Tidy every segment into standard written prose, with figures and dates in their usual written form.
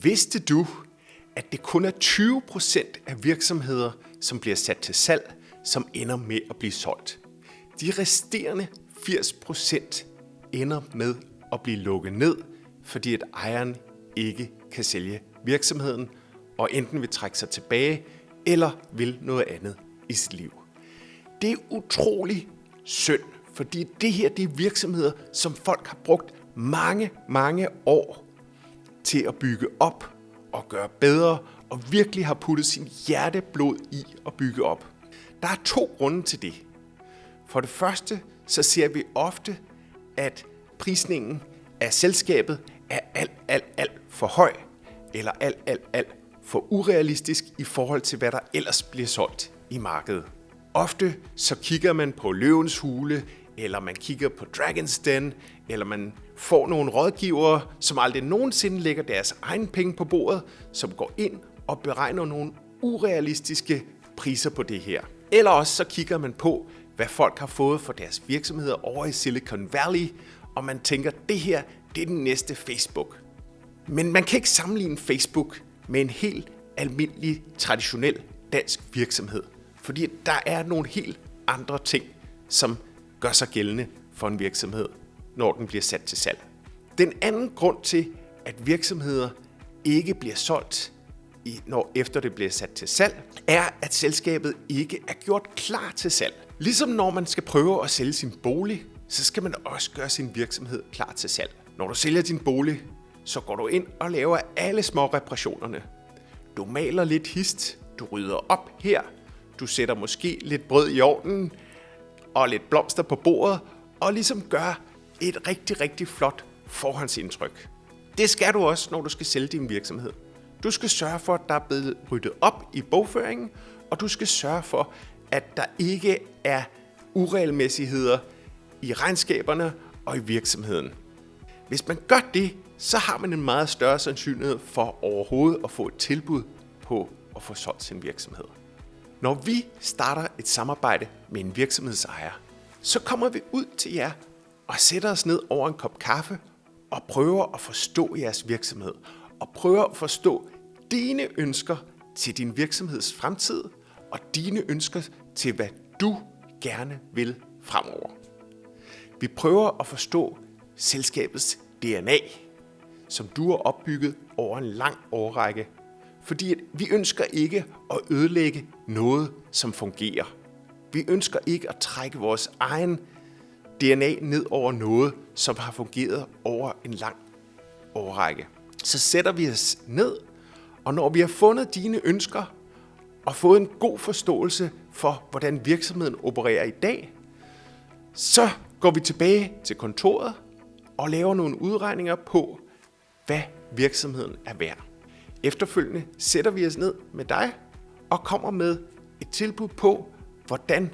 Vidste du, at det kun er 20% af virksomheder, som bliver sat til salg, som ender med at blive solgt? De resterende 80% ender med at blive lukket ned, fordi at ejeren ikke kan sælge virksomheden og enten vil trække sig tilbage eller vil noget andet i sit liv. Det er utrolig synd, fordi det her det er virksomheder, som folk har brugt mange år til at bygge op og gøre bedre og virkelig har puttet sin hjerteblod i at bygge op. Der er 2 grunde til det. For det første, så ser vi ofte, at prisningen af selskabet er alt for høj, eller alt for urealistisk i forhold til, hvad der ellers bliver solgt i markedet. Ofte så kigger man på Løvens Hule, eller man kigger på Dragon's Den, eller man får nogle rådgivere, som aldrig nogensinde lægger deres egen penge på bordet, som går ind og beregner nogle urealistiske priser på det her. Eller også så kigger man på, hvad folk har fået for deres virksomheder over i Silicon Valley, og man tænker, det her det er den næste Facebook. Men man kan ikke sammenligne Facebook med en helt almindelig, traditionel dansk virksomhed, fordi der er nogle helt andre ting, som gør sig gældende for en virksomhed, når den bliver sat til salg. Den anden grund til, at virksomheder ikke bliver solgt, når efter det bliver sat til salg, er, at selskabet ikke er gjort klar til salg. Ligesom når man skal prøve at sælge sin bolig, så skal man også gøre sin virksomhed klar til salg. Når du sælger din bolig, så går du ind og laver alle små reparationerne. Du maler lidt hist, du rydder op her, du sætter måske lidt brød i ovnen og lidt blomster på bordet, og ligesom gør et rigtig flot forhåndsindtryk. Det skal du også, når du skal sælge din virksomhed. Du skal sørge for, at der er blevet ryddet op i bogføringen, og du skal sørge for, at der ikke er uregelmæssigheder i regnskaberne og i virksomheden. Hvis man gør det, så har man en meget større sandsynlighed for overhovedet at få et tilbud på at få solgt sin virksomhed. Når vi starter et samarbejde med en virksomhedsejer, så kommer vi ud til jer og sætter os ned over en kop kaffe og prøver at forstå jeres virksomhed og prøver at forstå dine ønsker til din virksomheds fremtid og dine ønsker til, hvad du gerne vil fremover. Vi prøver at forstå selskabets DNA, som du har opbygget over en lang årrække, fordi vi ønsker ikke at ødelægge noget, som fungerer. Vi ønsker ikke at trække vores egen DNA ned over noget, som har fungeret over en lang årrække. Så sætter vi os ned, og når vi har fundet dine ønsker og fået en god forståelse for, hvordan virksomheden opererer i dag, så går vi tilbage til kontoret og laver nogle udregninger på, hvad virksomheden er værd. Efterfølgende sætter vi os ned med dig og kommer med et tilbud på, hvordan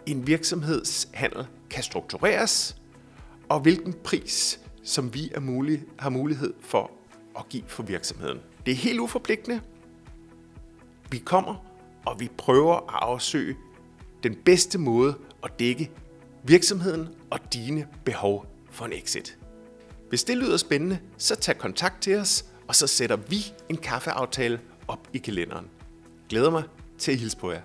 en virksomhedshandel kan struktureres, og hvilken pris, som vi har mulighed for at give for virksomheden. Det er helt uforpligtende. Vi kommer, og vi prøver at afsøge den bedste måde at dække virksomheden og dine behov for en exit. Hvis det lyder spændende, så tag kontakt til os, og så sætter vi en kaffeaftale op i kalenderen. Glæder mig til at hilse på jer.